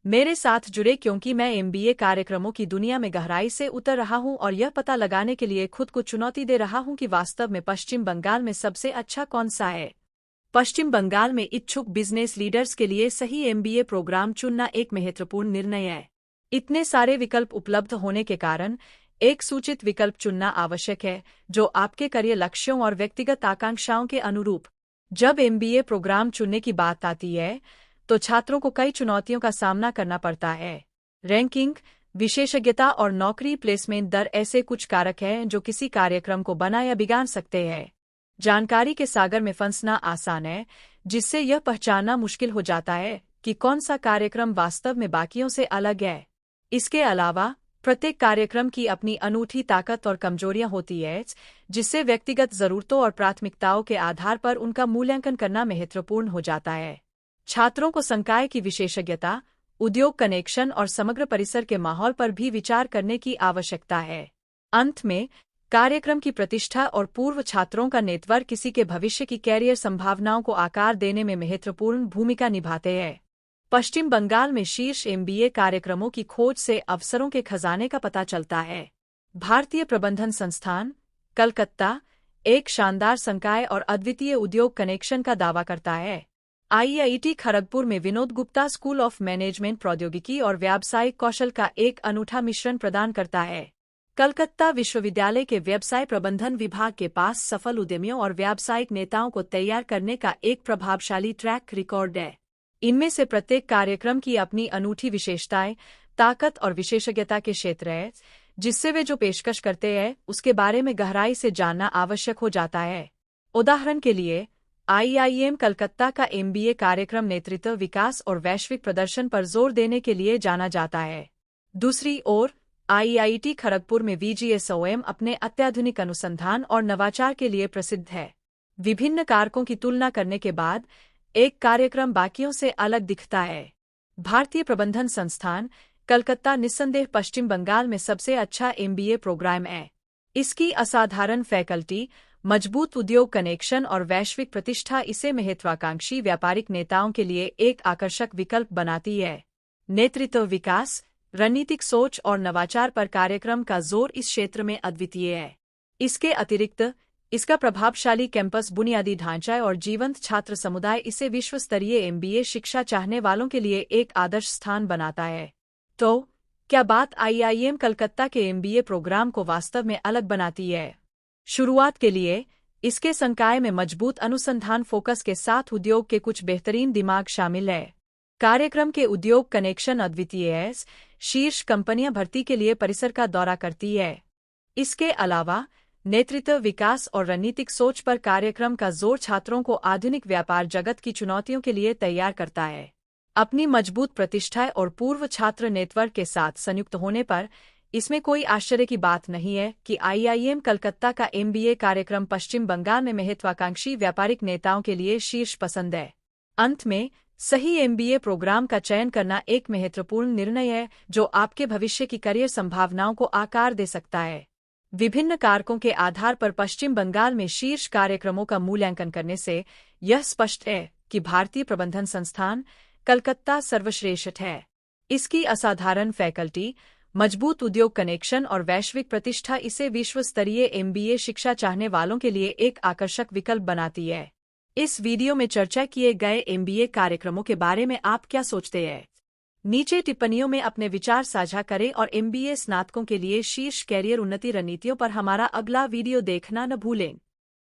मेरे साथ जुड़े क्योंकि मैं एमबीए कार्यक्रमों की दुनिया में गहराई से उतर रहा हूं और यह पता लगाने के लिए खुद को चुनौती दे रहा हूं कि वास्तव में पश्चिम बंगाल में सबसे अच्छा कौन सा है। पश्चिम बंगाल में इच्छुक बिजनेस लीडर्स के लिए सही एमबीए प्रोग्राम चुनना एक महत्वपूर्ण निर्णय है। इतने सारे विकल्प उपलब्ध होने के कारण एक सूचित विकल्प चुनना आवश्यक है जो आपके करियर लक्ष्यों और व्यक्तिगत आकांक्षाओं के अनुरूप। जब एमबीए प्रोग्राम चुनने की बात आती है तो छात्रों को कई चुनौतियों का सामना करना पड़ता है। रैंकिंग, विशेषज्ञता और नौकरी प्लेसमेंट दर ऐसे कुछ कारक हैं जो किसी कार्यक्रम को बना या बिगाड़ सकते हैं। जानकारी के सागर में फंसना आसान है, जिससे यह पहचानना मुश्किल हो जाता है कि कौन सा कार्यक्रम वास्तव में बाकियों से अलग है। इसके अलावा प्रत्येक कार्यक्रम की अपनी अनूठी ताकत और कमजोरियां होती हैं, जिससे व्यक्तिगत जरूरतों और प्राथमिकताओं के आधार पर उनका मूल्यांकन करना महत्वपूर्ण हो जाता है। छात्रों को संकाय की विशेषज्ञता, उद्योग कनेक्शन और समग्र परिसर के माहौल पर भी विचार करने की आवश्यकता है। अंत में, कार्यक्रम की प्रतिष्ठा और पूर्व छात्रों का नेटवर्क किसी के भविष्य की कैरियर संभावनाओं को आकार देने में महत्वपूर्ण भूमिका निभाते हैं। पश्चिम बंगाल में शीर्ष एमबीए कार्यक्रमों की खोज से अवसरों के खजाने का पता चलता है। भारतीय प्रबंधन संस्थान, कलकत्ता, एक शानदार संकाय और अद्वितीय उद्योग कनेक्शन का दावा करता है। आईआईटी खड़गपुर में Vinod Gupta school of management प्रौद्योगिकी और व्यावसायिक कौशल का एक अनूठा मिश्रण प्रदान करता है। कलकत्ता विश्वविद्यालय के व्यवसाय प्रबंधन विभाग के पास सफल उद्यमियों और व्यावसायिक नेताओं को तैयार करने का एक प्रभावशाली ट्रैक रिकॉर्ड है। इनमें से प्रत्येक कार्यक्रम की अपनी अनूठी विशेषताएं, ताकत और विशेषज्ञता के क्षेत्र है, जिससे वे जो पेशकश करते हैं उसके बारे में गहराई से जानना आवश्यक हो जाता है। उदाहरण के लिए, आईआईएम कलकत्ता का एमबीए कार्यक्रम नेतृत्व, विकास और वैश्विक प्रदर्शन पर जोर देने के लिए जाना जाता है। दूसरी ओर, आईआईटी खड़गपुर में वीजीएसओएम अपने अत्याधुनिक अनुसंधान और नवाचार के लिए प्रसिद्ध है। विभिन्न कारकों की तुलना करने के बाद एक कार्यक्रम बाकियों से अलग दिखता है। भारतीय प्रबंधन संस्थान, कलकत्ता निस्संदेह पश्चिम बंगाल में सबसे अच्छा एमबीए प्रोग्राम है। इसकी असाधारण फैकल्टी, मजबूत उद्योग कनेक्शन और वैश्विक प्रतिष्ठा इसे महत्वाकांक्षी व्यापारिक नेताओं के लिए एक आकर्षक विकल्प बनाती है। नेतृत्व, विकास, रणनीतिक सोच और नवाचार पर कार्यक्रम का जोर इस क्षेत्र में अद्वितीय है। इसके अतिरिक्त इसका प्रभावशाली कैंपस, बुनियादी ढांचा और जीवंत छात्र समुदाय इसे विश्व स्तरीय एमबीए शिक्षा चाहने वालों के लिए एक आदर्श स्थान बनाता है। तो क्या बात आईआईएम कलकत्ता के एमबीए प्रोग्राम को वास्तव में अलग बनाती है? शुरुआत के लिए, इसके संकाय में मजबूत अनुसंधान फोकस के साथ उद्योग के कुछ बेहतरीन दिमाग शामिल है। कार्यक्रम के उद्योग कनेक्शन अद्वितीय है, शीर्ष कंपनियां भर्ती के लिए परिसर का दौरा करती है। इसके अलावा नेतृत्व, विकास और रणनीतिक सोच पर कार्यक्रम का जोर छात्रों को आधुनिक व्यापार जगत की चुनौतियों के लिए तैयार करता है। अपनी मजबूत प्रतिष्ठा और पूर्व छात्र नेटवर्क के साथ संयुक्त होने पर इसमें कोई आश्चर्य की बात नहीं है कि आईआईएम कलकत्ता का एमबीए कार्यक्रम पश्चिम बंगाल में महत्वाकांक्षी व्यापारिक नेताओं के लिए शीर्ष पसंद है। अंत में, सही एमबीए प्रोग्राम का चयन करना एक महत्वपूर्ण निर्णय है जो आपके भविष्य की करियर संभावनाओं को आकार दे सकता है। विभिन्न कारकों के आधार पर पश्चिम बंगाल में शीर्ष कार्यक्रमों का मूल्यांकन करने से यह स्पष्ट है कि भारतीय प्रबंधन संस्थान, कलकत्ता सर्वश्रेष्ठ है। इसकी असाधारण फैकल्टी, मजबूत उद्योग कनेक्शन और वैश्विक प्रतिष्ठा इसे विश्व स्तरीय एमबीए शिक्षा चाहने वालों के लिए एक आकर्षक विकल्प बनाती है। इस वीडियो में चर्चा किए गए एमबीए कार्यक्रमों के बारे में आप क्या सोचते हैं? नीचे टिप्पणियों में अपने विचार साझा करें और एमबीए स्नातकों के लिए शीर्ष कैरियर उन्नति रणनीतियों पर हमारा अगला वीडियो देखना न भूलें।